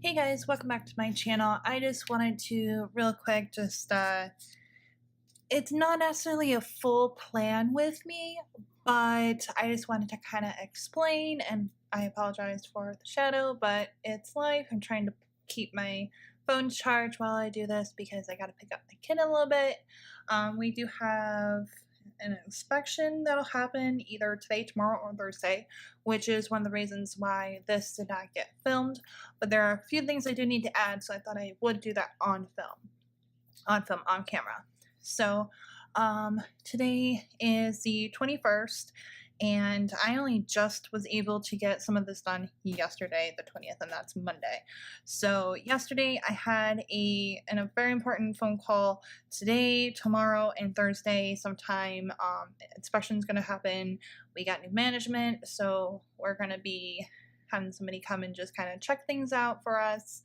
Hey guys, welcome back to my channel. I just wanted to real quick it's not necessarily a full plan with me, but I just wanted to kind of explain, and I apologize for the shadow, but it's life. I'm trying to keep my phone charged while I do this because I got to pick up my kid a little bit. We do have an inspection that'll happen either today, tomorrow, or Thursday, which is one of the reasons why this did not get filmed. But there are a few things I do need to add, so I thought I would do that on camera. So today is the 21st, and I only just was able to get some of this done yesterday, the 20th, and that's Monday. So yesterday I had a very important phone call. Today, tomorrow, and Thursday sometime, inspection's going to happen. We got new management, so we're going to be having somebody come and just kind of check things out for us.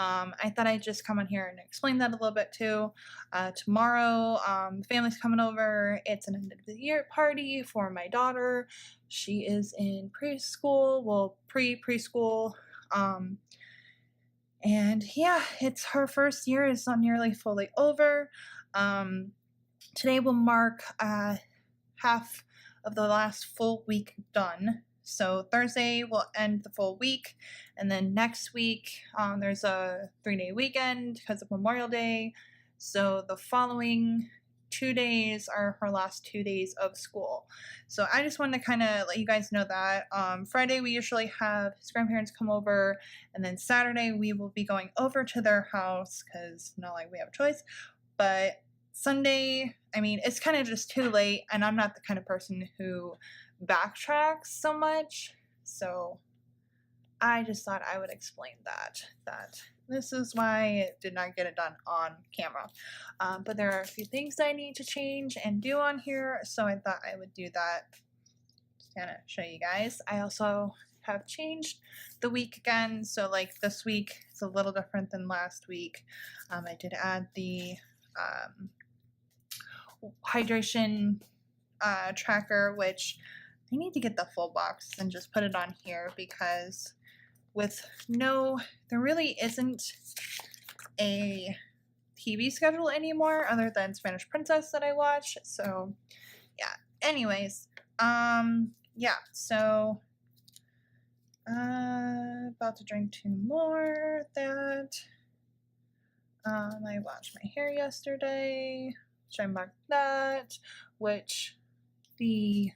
I thought I'd just come on here and explain that a little bit too. Tomorrow, the family's coming over. It's an end of the year party for my daughter. She is in preschool, well, preschool. And yeah, it's her first year. It's not nearly fully over. Today will mark half of the last full week done. So Thursday will end the full week, and then next week there's a 3-day weekend because of Memorial Day. So the following 2 days are her last 2 days of school. So I just wanted to kind of let you guys know that. Friday we usually have his grandparents come over, and then Saturday we will be going over to their house because not like we have a choice. But Sunday, I mean, it's kind of just too late, and I'm not the kind of person who backtracks so much, so I just thought I would explain that this is why it did not get it done on camera. But there are a few things I need to change and do on here, so I thought I would do that, just kind of show you guys. I also have changed the week again, so like this week is a little different than last week. I did add the hydration tracker, which I need to get the full box and just put it on here because there really isn't a TV schedule anymore other than Spanish Princess that I watch. So yeah, anyways, yeah, so about to drink 2 more. That I washed my hair yesterday, so I marked that, which the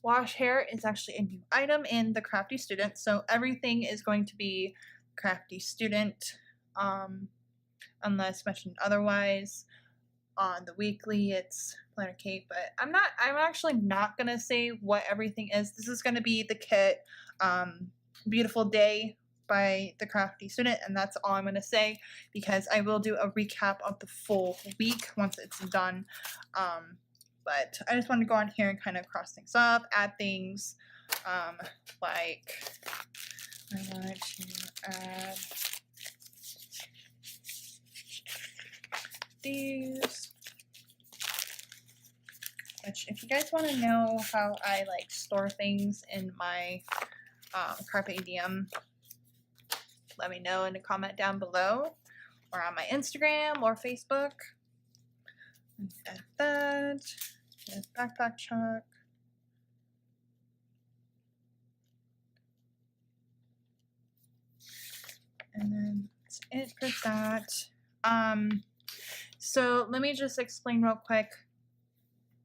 wash hair is actually a new item in the Crafty Student, so everything is going to be Crafty Student, unless mentioned otherwise. On the weekly, it's Planner Cake, but I'm actually not gonna say what everything is. This is gonna be the kit, Beautiful Day by the Crafty Student, and that's all I'm gonna say because I will do a recap of the full week once it's done. But I just wanted to go on here and kind of cross things up, add things, like I wanted to add these, which if you guys want to know how I like store things in my Carpe Diem, let me know in a comment down below or on my Instagram or Facebook. Add that. Backpack chuck. And then that's it for that. So let me just explain real quick.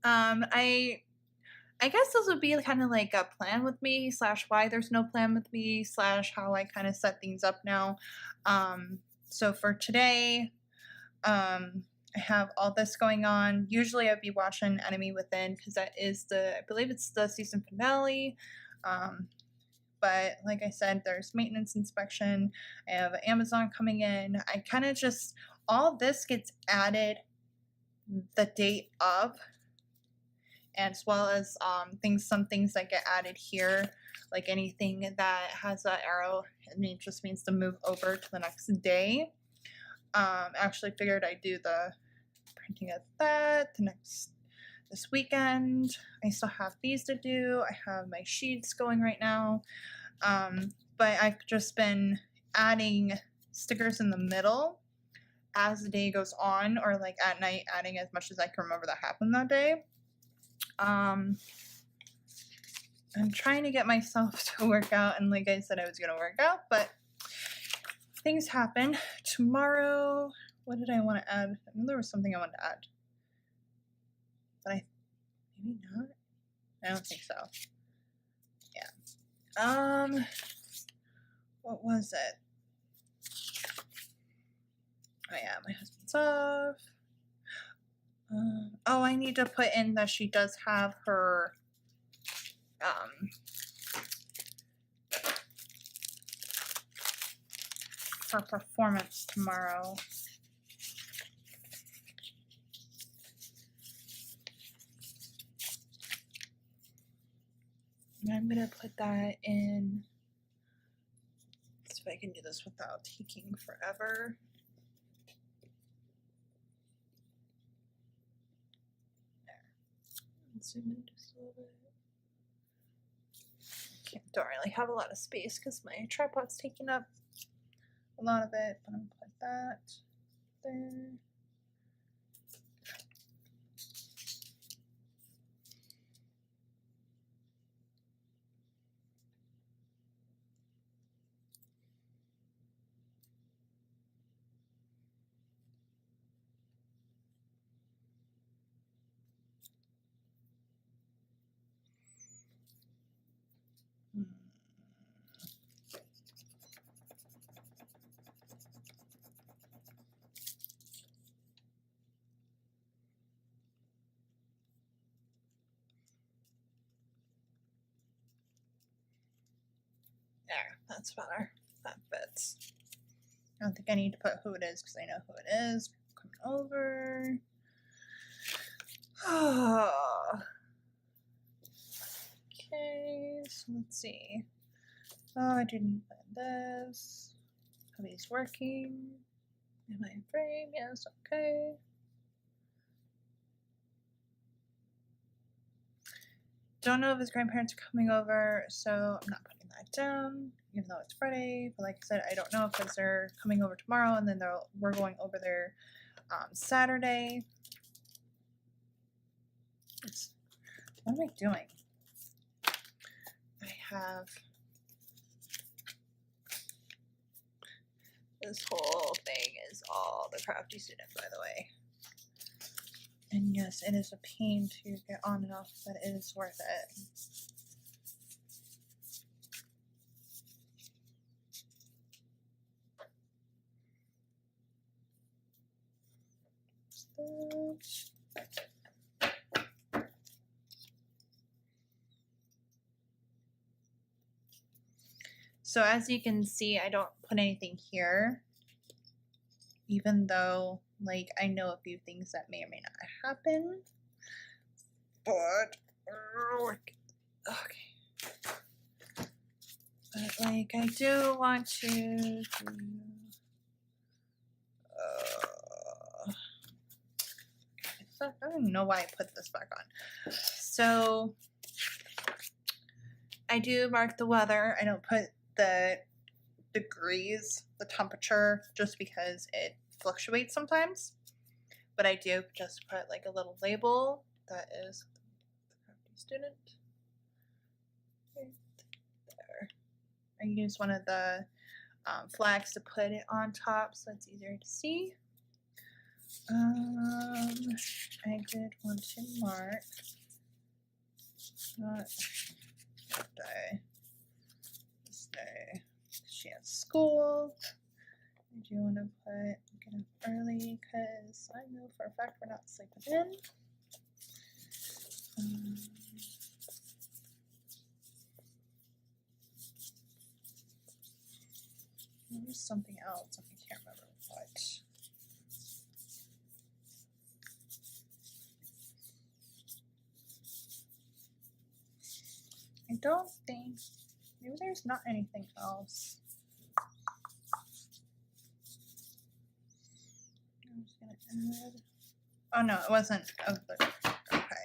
I guess this would be kind of like a plan with me / why there's no plan with me / how I kind of set things up now. So for today, I have all this going on. Usually I'd be watching Enemy Within because that is I believe it's the season finale. But like I said, there's maintenance inspection. I have Amazon coming in. I kind of just, all this gets added the date of, as well as some things that get added here, like anything that has an arrow, it just means to move over to the next day. Actually figured I'd do the printing of that this weekend. I still have these to do. I have my sheets going right now. But I've just been adding stickers in the middle as the day goes on, or like at night adding as much as I can remember that happened that day. I'm trying to get myself to work out, and like I said I was gonna work out, but things happen. Tomorrow, what did I want to add? I know there was something I wanted to add, but maybe not. I don't think so. Yeah. What was it? Oh yeah, my husband's off. Oh, I need to put in that she does have her performance tomorrow. And I'm gonna put that in. Let's see if I can do this without taking forever. There. Let's zoom in just a little bit. Don't really have a lot of space because my tripod's taking up a lot of it, but I'm gonna put that there. There, that's better. That fits. I don't think I need to put who it is because I know who it is. Coming over. Okay, so let's see. Oh, I didn't put this. Hubby's working. Am I in frame? Yes, okay. Don't know if his grandparents are coming over, so I'm not putting that down, even though it's Friday. But like I said, I don't know because they're coming over tomorrow, and then we're going over there Saturday. What am I doing? I have this whole thing is all the Crafty Student, by the way. And yes, it is a pain to get on and off, but it is worth it. So as you can see, I don't put anything here, even though like I know a few things that may or may not happen. But okay. But like I do want to do I don't know why I put this back on. So I do mark the weather. I don't put the degrees, the temperature, just because it fluctuates sometimes. But I do just put like a little label that is the Crafty Student. Right there. I use one of the flags to put it on top so it's easier to see. I did want to mark not day. This day she has school. I do want to get up early because I know for a fact we're not sleeping in. There was something else. I can't remember what. I don't think, maybe there's not anything else. I'm just gonna add, oh no, it wasn't, okay,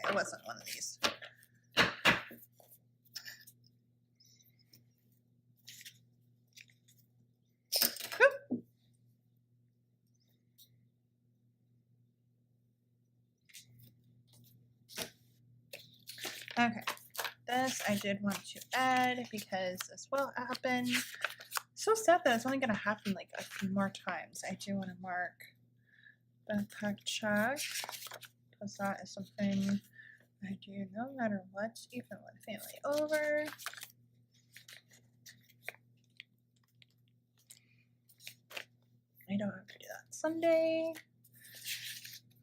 it wasn't one of these. Okay, this I did want to add because this will happen. So sad that it's only going to happen like a few more times. I do want to mark backpack check because that is something I do no matter what, even with family over. I don't have to do that Sunday.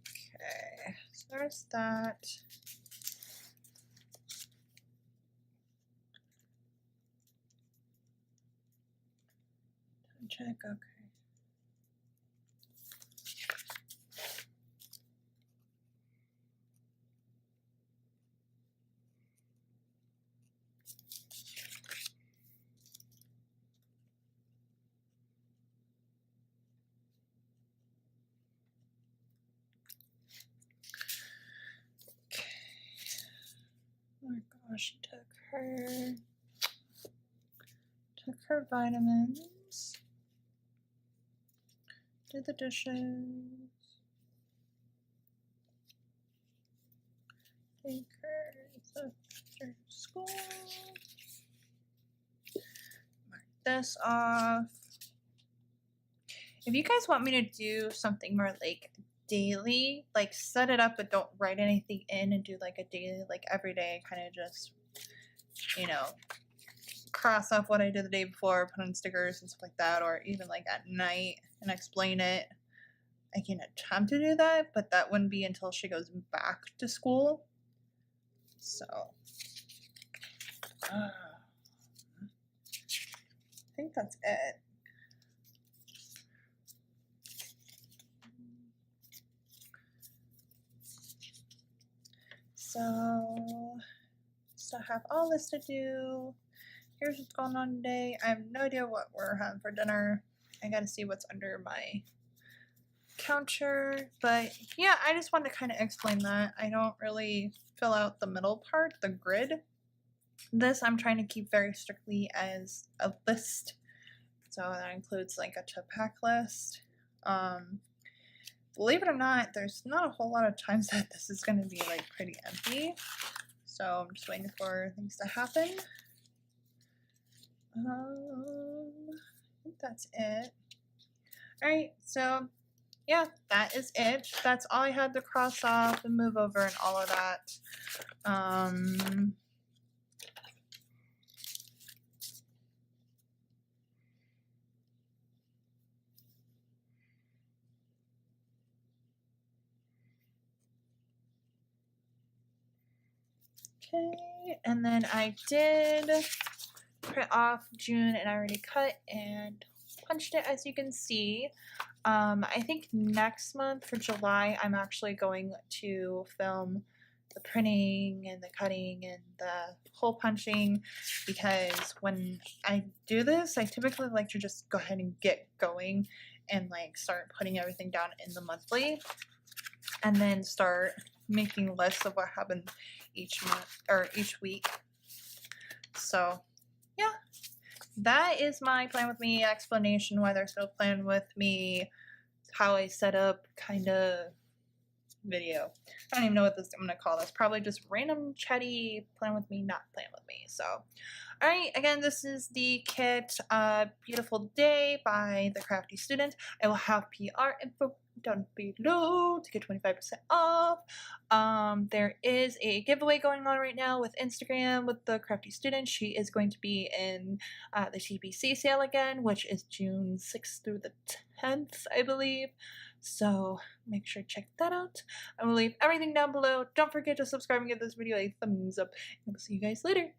Okay, so there's that. Check, okay. Oh my gosh, she took her vitamins, did the dishes, take her after school, mark this off. If you guys want me to do something more like daily, like set it up but don't write anything in and do like a daily, like every day, kind of just, you know, cross off what I did the day before, put on stickers and stuff like that, or even like at night and explain it. I can attempt to do that, but that wouldn't be until she goes back to school. So, I think that's it. So, still have all this to do. Here's what's going on today. I have no idea what we're having for dinner. I gotta see what's under my counter. But yeah, I just wanted to kind of explain that. I don't really fill out the middle part, the grid. This I'm trying to keep very strictly as a list. So that includes like a to-pack list. Believe it or not, there's not a whole lot of times that this is going to be like pretty empty. So I'm just waiting for things to happen. I think that's it. Alright, so yeah, that is it. That's all I had to cross off and move over and all of that. Okay, and then I did print off June and I already cut and punched it, as you can see. I think next month for July, I'm actually going to film the printing and the cutting and the hole punching, because when I do this, I typically like to just go ahead and get going and like start putting everything down in the monthly and then start making lists of what happened each month or each week. So yeah, that is my plan with me explanation why there's no plan with me, how I set up kind of video. I don't even know what this I'm gonna call this. Probably just random chatty plan with me, not plan with me. So alright, again, this is the kit Beautiful Day by TheCraftyStudent. I will have PR info down below to get 25% off. There is a giveaway going on right now with Instagram with TheCraftyStudent. She is going to be in the TBC sale again, which is June 6th through the 10th, I believe. So make sure to check that out. I will leave everything down below. Don't forget to subscribe and give this video a thumbs up. And we'll see you guys later.